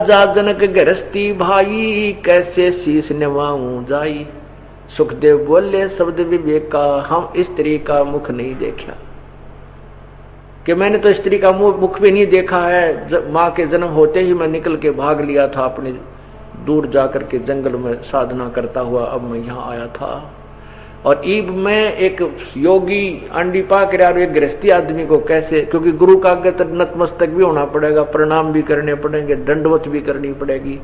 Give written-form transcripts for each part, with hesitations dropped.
जा जनक गृहस्थी भाई, कैसे शीश निभाऊं जाई। सुखदेव बोले शब्द विवेक का, हम स्त्री का मुख नहीं देखा, कि मैंने तो स्त्री का मुख भी नहीं देखा है। माँ के जन्म होते ही मैं निकल के भाग लिया था अपने दूर जाकर के जंगल में साधना करता हुआ, अब मैं यहाँ आया था। और ईब में एक योगी अंडी पाक रहा, एक गृहस्थी आदमी को कैसे, क्योंकि गुरु का आगे तो नतमस्तक भी होना पड़ेगा, प्रणाम भी करने पड़ेंगे, दंडवत भी करनी पड़ेगी,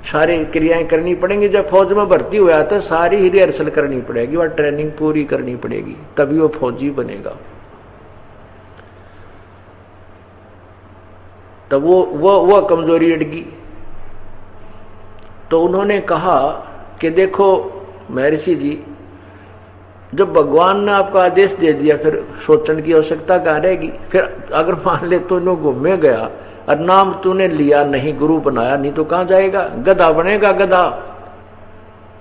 सारी क्रियाएं करनी पड़ेंगी। जब फौज में भर्ती हुआ तो सारी ही रिहर्सल करनी पड़ेगी, वह ट्रेनिंग पूरी करनी पड़ेगी, तभी वो फौजी बनेगा। तो वो कमजोरी अड़गी। तो उन्होंने कहा कि देखो महर्षि जी, जब भगवान ने आपको आदेश दे दिया फिर सोचने की आवश्यकता कहाँ रहेगी। फिर अगर मान ले तू घूमे गया और नाम तूने लिया नहीं, गुरु बनाया नहीं, तो कहाँ जाएगा, गधा बनेगा गधा।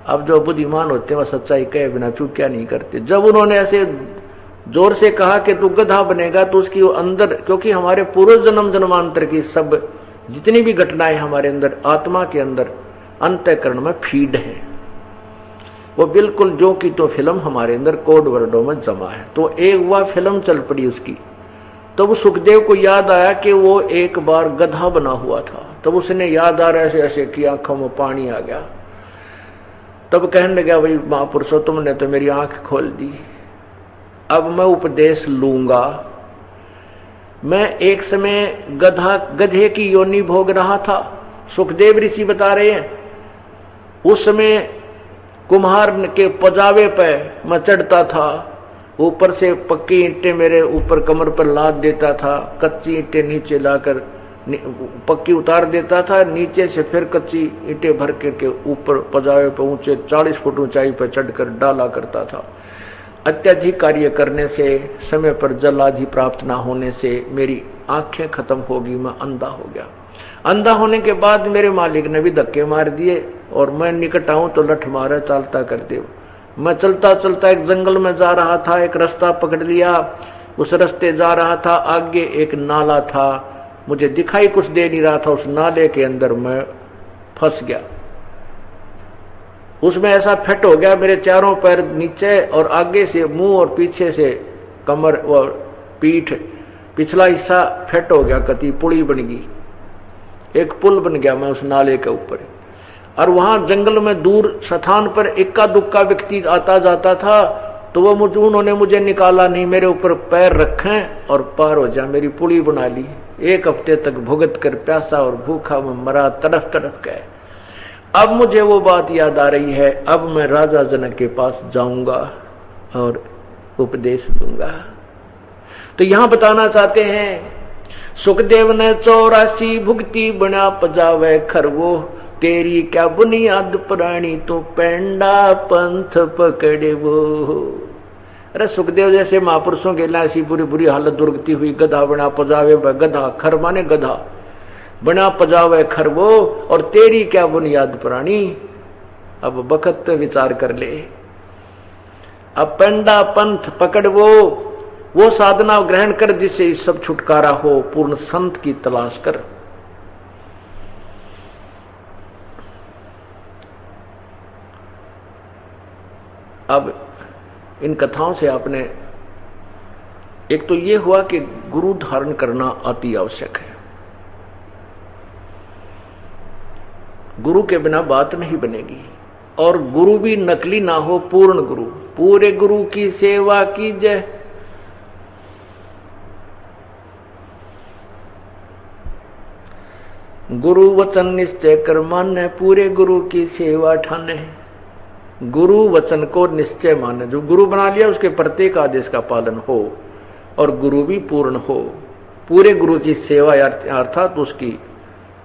अब जो बुद्धिमान होते हैं वह सच्चाई कहे बिना चूक क्या नहीं करते। जब उन्होंने ऐसे जोर से कहा कि तू गधा बनेगा, तो उसकी अंदर, क्योंकि हमारे पूर्व जन्म जन्मांतर की सब जितनी भी घटनाएं हमारे अंदर आत्मा के अंदर अंतःकरण में फीड है, वो बिल्कुल जो की तो फिल्म हमारे अंदर कोड वर्डों में जमा है। तो एक वह फिल्म चल पड़ी उसकी। तब वो सुखदेव को याद आया कि वो एक बार गधा बना हुआ था। तब उसने याद आ रहा ऐसे ऐसे कि आंखों में पानी आ गया। तब कहने लगा, भाई महापुरुषों तुमने तो मेरी आंख खोल दी, अब मैं उपदेश लूंगा। मैं एक समय गधे की योनि भोग रहा था, सुखदेव ऋषि बता रहे हैं। उस समय कुम्हार के पजावे पे मैं चढ़ता था, ऊपर से पक्की ईंटें मेरे ऊपर कमर पर लाद देता था, कच्ची ईंटें नीचे लाकर पक्की उतार देता था, नीचे से फिर कच्ची ईंटें भर के ऊपर पजावे पर ऊंचे 40 फुट ऊंचाई पर चढ़कर डाला करता था। अत्यधिक कार्य करने से, समय पर जल आदि प्राप्त न होने से मेरी आंखें खत्म होगी, मैं अंधा हो गया। अंधा होने के बाद मेरे मालिक ने भी धक्के मार दिए और मैं निकट आऊं तो लठ मारे चालता कर दे। मैं चलता चलता एक जंगल में जा रहा था, एक रास्ता पकड़ लिया, उस रास्ते जा रहा था, आगे एक नाला था, मुझे दिखाई कुछ दे नहीं रहा था, उस नाले के अंदर मैं फंस गया। उसमें ऐसा फिट हो गया, मेरे चारों पैर नीचे और आगे से मुंह और पीछे से कमर और पीठ पिछला हिस्सा फिट हो गया, कति पुली बन गई, एक पुल बन गया मैं उस नाले के ऊपर। और वहां जंगल में दूर स्थान पर इक्का दुक्का व्यक्ति आता जाता था, तो वो उन्होंने मुझे निकाला नहीं, मेरे ऊपर पैर रखे और पार हो जा, मेरी पुली बना ली। 1 हफ्ते तक भुगत कर प्यासा और भूखा मैं मरा, तड़फ तड़फ गए। अब मुझे वो बात याद आ रही है, अब मैं राजा जनक के पास जाऊंगा और उपदेश दूंगा। तो यहां बताना चाहते हैं, सुखदेव ने 84 भुगती बना पजावे खरवो, तेरी क्या बुनियाद प्राणी तो पेंडा पंथ पकड़े वो। अरे सुखदेव जैसे महापुरुषों के लिए ऐसी बुरी बुरी हालत दुर्गति हुई, गधा बना पजावे, गधा खर माने गधा बना पजावे खरवो, और तेरी क्या बुनियाद प्राणी। अब बखत विचार कर ले। अब पेंडा पंथ पकड़ वो साधना ग्रहण कर जिससे इस सब छुटकारा हो, पूर्ण संत की तलाश कर। अब इन कथाओं से आपने एक तो ये हुआ कि गुरु धारण करना अति आवश्यक है। गुरु के बिना बात नहीं बनेगी, और गुरु भी नकली ना हो, पूर्ण गुरु। पूरे गुरु की सेवा कीजय, गुरु वचन निश्चय कर माने, पूरे गुरु की सेवा ठाने। गुरु वचन को निश्चय माने, जो गुरु बना लिया उसके प्रत्येक आदेश का पालन हो, और गुरु भी पूर्ण हो। पूरे गुरु की सेवा अर्थात उसकी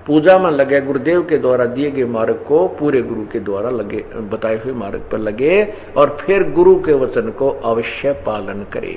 पूजा में लगे, गुरुदेव के द्वारा दिए गए मार्ग को पूरे गुरु के द्वारा लगे, बताए हुए मार्ग पर लगे, और फिर गुरु के वचन को अवश्य पालन करे।